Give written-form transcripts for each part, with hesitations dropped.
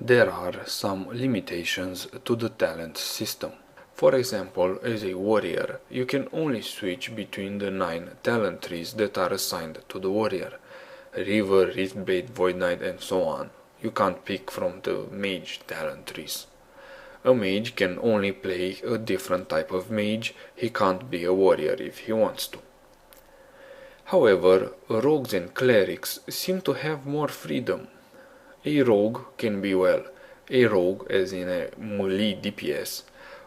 There are some limitations to the talent system. For example, as a warrior, you can only switch between the 9 talent trees that are assigned to the warrior. River, Riftbait, Void Knight, and so on. You can't pick from the mage talent trees. A mage can only play a different type of mage, he can't be a warrior if he wants to. However, rogues and clerics seem to have more freedom. A rogue can be, well, a rogue as in a melee DPS,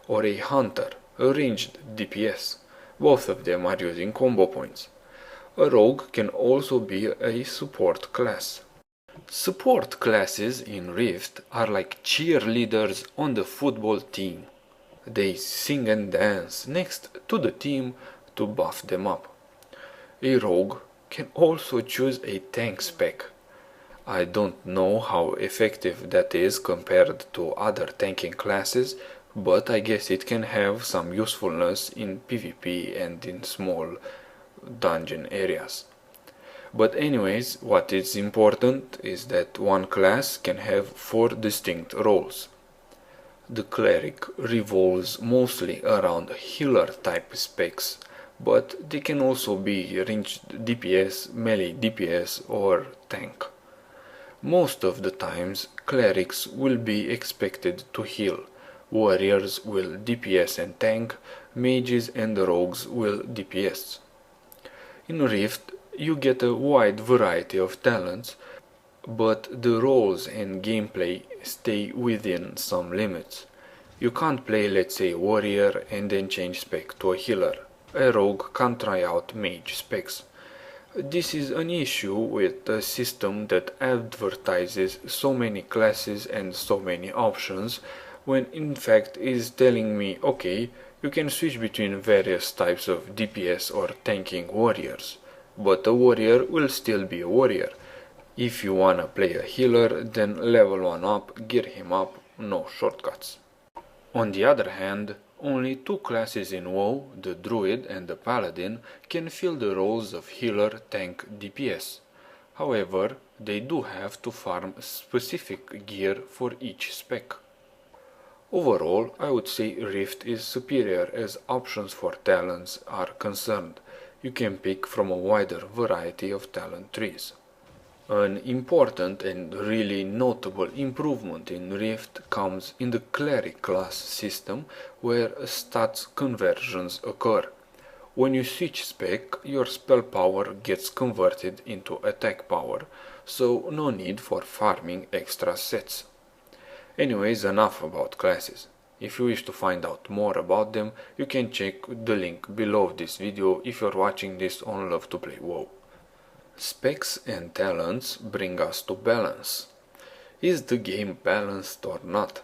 or a hunter, a ranged DPS. Both of them are using combo points. A rogue can also be a support class. Support classes in Rift are like cheerleaders on the football team. They sing and dance next to the team to buff them up. A rogue can also choose a tank spec. I don't know how effective that is compared to other tanking classes, but I guess it can have some usefulness in PvP and in small dungeon areas. But anyways, what is important is that one class can have 4 distinct roles. The cleric revolves mostly around healer type specs, but they can also be ranged DPS, melee DPS or tank. Most of the times clerics will be expected to heal, warriors will DPS and tank, mages and rogues will DPS. In Rift you get a wide variety of talents, but the roles and gameplay stay within some limits. You can't play, let's say, warrior and then change spec to a healer. A rogue can't try out mage specs. This is an issue with a system that advertises so many classes and so many options, when in fact is telling me, okay, you can switch between various types of DPS or tanking warriors, but a warrior will still be a warrior. If you wanna play a healer, then level 1 up, gear him up, no shortcuts. On the other hand, only 2 classes in WoW, the Druid and the Paladin, can fill the roles of healer, tank, DPS. However, they do have to farm specific gear for each spec. Overall, I would say Rift is superior as options for talents are concerned. You can pick from a wider variety of talent trees. An important and really notable improvement in Rift comes in the cleric class system, where stats conversions occur. When you switch spec, your spell power gets converted into attack power, so no need for farming extra sets. Anyways, enough about classes. If you wish to find out more about them, you can check the link below this video if you're watching this on Love to Play WoW. Specs and talents bring us to balance. Is the game balanced or not?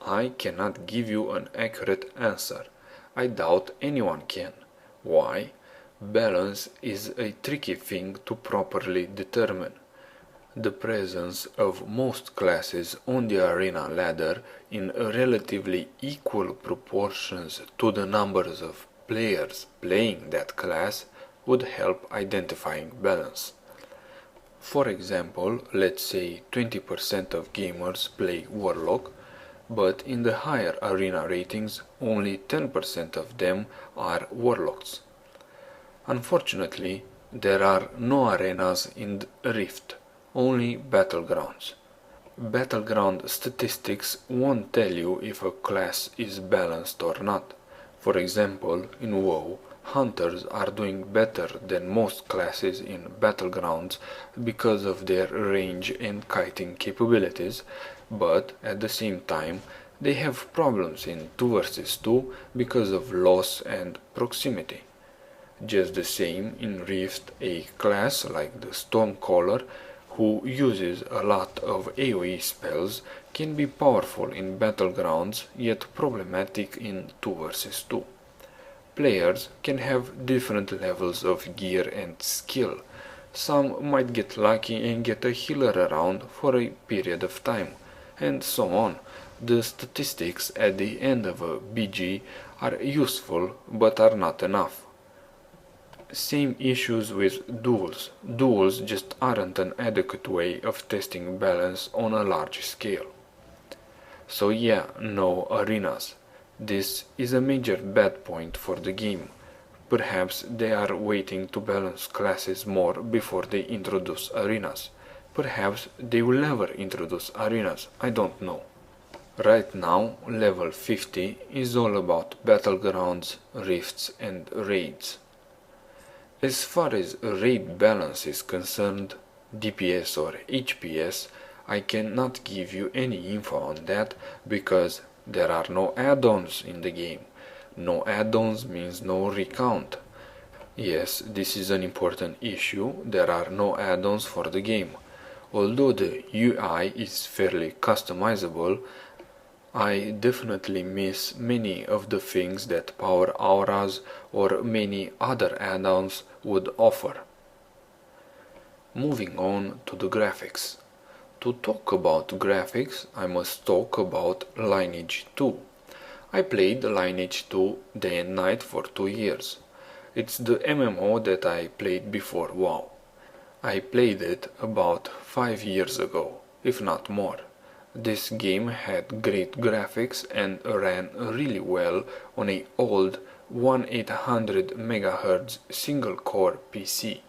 I cannot give you an accurate answer. I doubt anyone can. Why? Balance is a tricky thing to properly determine. The presence of most classes on the arena ladder in relatively equal proportions to the numbers of players playing that class would help identifying balance. For example, let's say 20% of gamers play Warlock, but in the higher arena ratings only 10% of them are Warlocks. Unfortunately, there are no arenas in Rift, only battlegrounds. Battleground statistics won't tell you if a class is balanced or not. For example, in WoW, hunters are doing better than most classes in battlegrounds because of their range and kiting capabilities, but at the same time they have problems in 2 vs 2 because of loss and proximity. Just the same in Rift, a class like the Stormcaller, who uses a lot of AoE spells, can be powerful in battlegrounds yet problematic in 2 vs 2. Players can have different levels of gear and skill. Some might get lucky and get a healer around for a period of time, and so on. The statistics at the end of a BG are useful but are not enough. Same issues with duels. Duels just aren't an adequate way of testing balance on a large scale. So yeah, no arenas. This is a major bad point for the game. Perhaps they are waiting to balance classes more before they introduce arenas. Perhaps they will never introduce arenas, I don't know. Right now, level 50 is all about battlegrounds, rifts and raids. As far as raid balance is concerned, DPS or HPS, I cannot give you any info on that because there are no add-ons in the game. No add-ons means no recount. Yes, this is an important issue, there are no add-ons for the game. Although the UI is fairly customizable, I definitely miss many of the things that Power Auras or many other add-ons would offer. Moving on to the graphics. To talk about graphics, I must talk about Lineage 2. I played Lineage 2 day and night for 2 years. It's the MMO that I played before WoW. I played it about 5 years ago, if not more. This game had great graphics and ran really well on a old 1800 MHz single-core PC.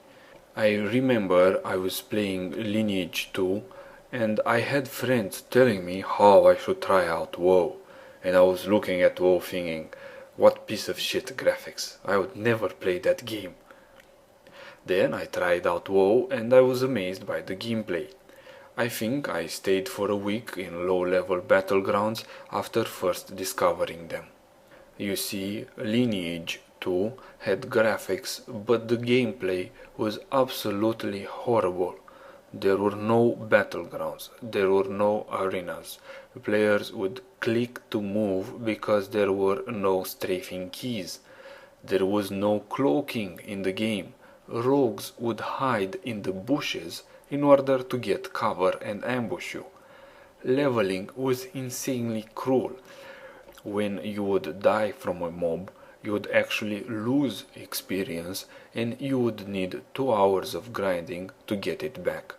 I remember I was playing Lineage 2 and I had friends telling me how I should try out WoW, and I was looking at WoW thinking, what piece of shit graphics, I would never play that game. Then I tried out WoW and I was amazed by the gameplay. I think I stayed for a week in low-level battlegrounds after first discovering them. You see, Lineage 2 had graphics, but the gameplay was absolutely horrible. There were no battlegrounds, there were no arenas. Players would click to move because there were no strafing keys. There was no cloaking in the game. Rogues would hide in the bushes in order to get cover and ambush you. Leveling was insanely cruel. When you would die from a mob, you would actually lose experience and you would need 2 hours of grinding to get it back.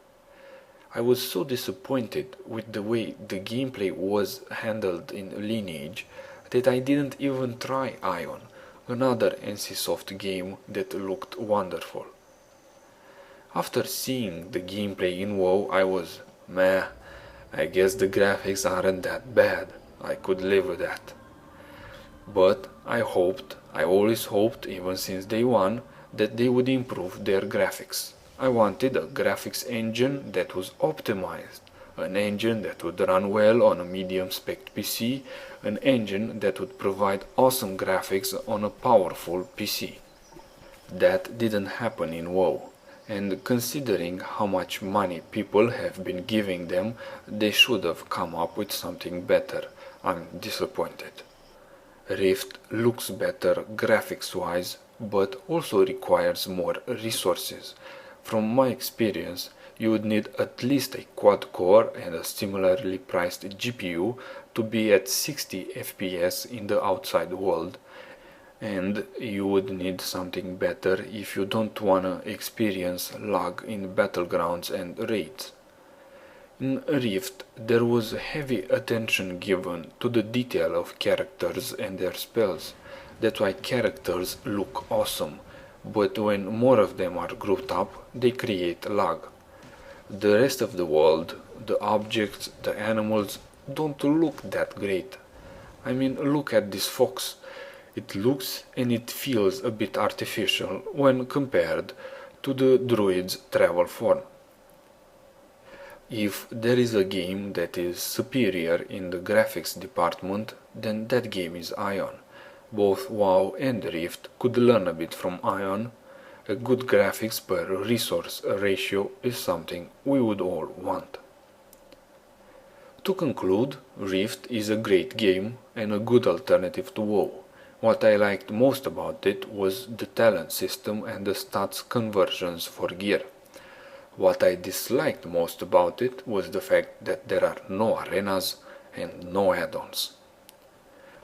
I was so disappointed with the way the gameplay was handled in Lineage that I didn't even try Ion, another NCSoft game that looked wonderful. After seeing the gameplay in WoW, I was, meh, I guess the graphics aren't that bad, I could live with that. But I always hoped, even since day one, that they would improve their graphics. I wanted a graphics engine that was optimized, an engine that would run well on a medium-spec PC, an engine that would provide awesome graphics on a powerful PC. That didn't happen in WoW. And considering how much money people have been giving them, they should have come up with something better. I'm disappointed. Rift looks better graphics-wise, but also requires more resources. From my experience, you would need at least a quad-core and a similarly priced GPU to be at 60 FPS in the outside world, and you would need something better if you don't wanna experience lag in battlegrounds and raids. In Rift, there was heavy attention given to the detail of characters and their spells. That's why characters look awesome, but when more of them are grouped up, they create lag. The rest of the world, the objects, the animals, don't look that great. I mean, look at this fox. It looks and it feels a bit artificial when compared to the druid's travel form. If there is a game that is superior in the graphics department, then that game is Ion. Both WoW and Rift could learn a bit from Ion. A good graphics per resource ratio is something we would all want. To conclude, Rift is a great game and a good alternative to WoW. What I liked most about it was the talent system and the stats conversions for gear. What I disliked most about it was the fact that there are no arenas and no add-ons.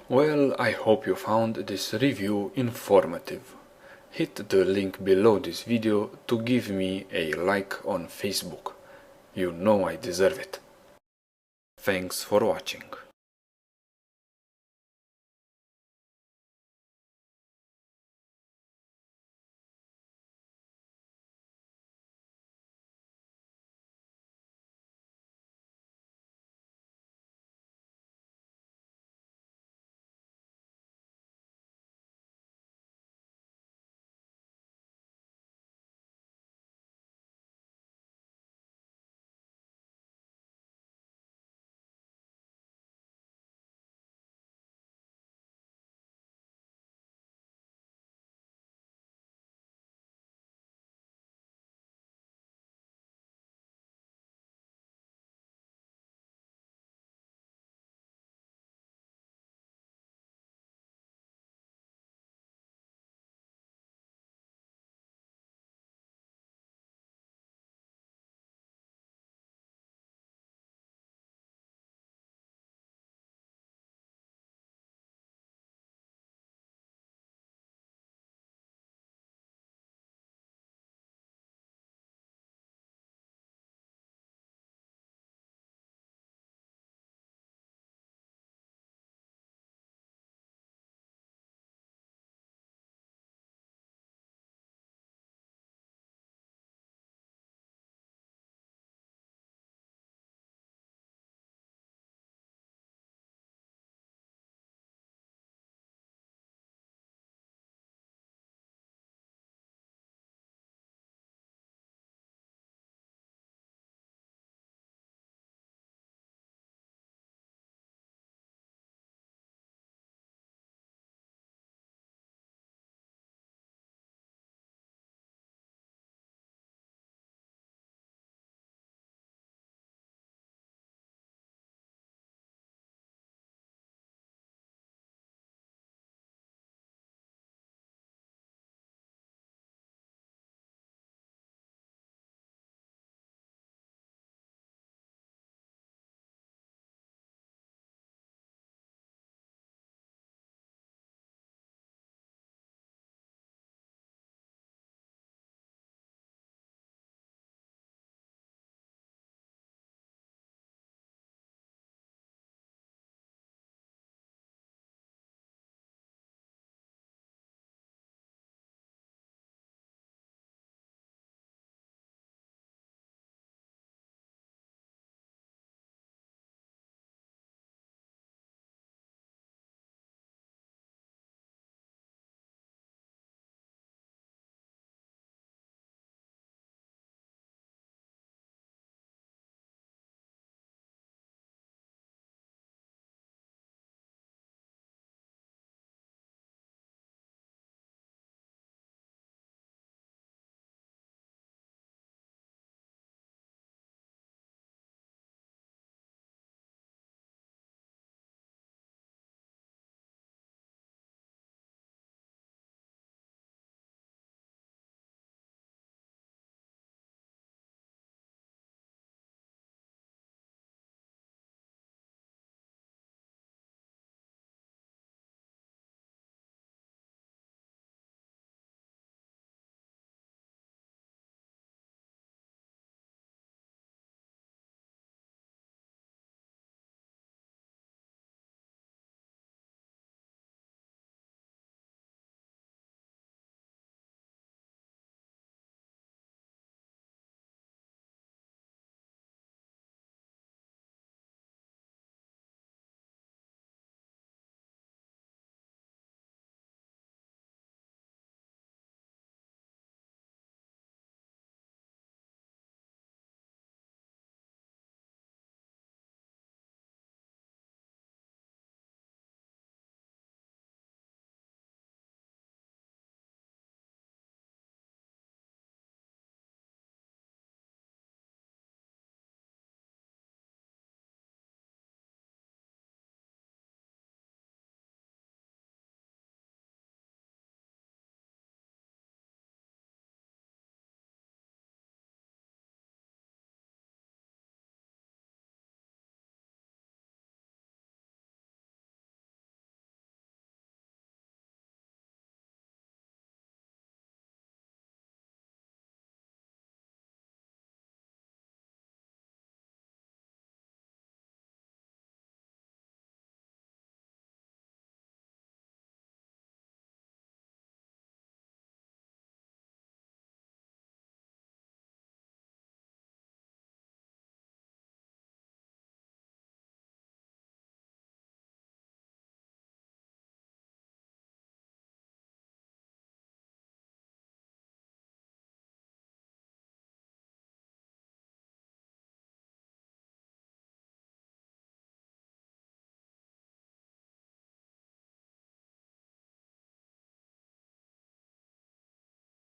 Well, I hope you found this review informative. Hit the link below this video to give me a like on Facebook. You know I deserve it. Thanks for watching.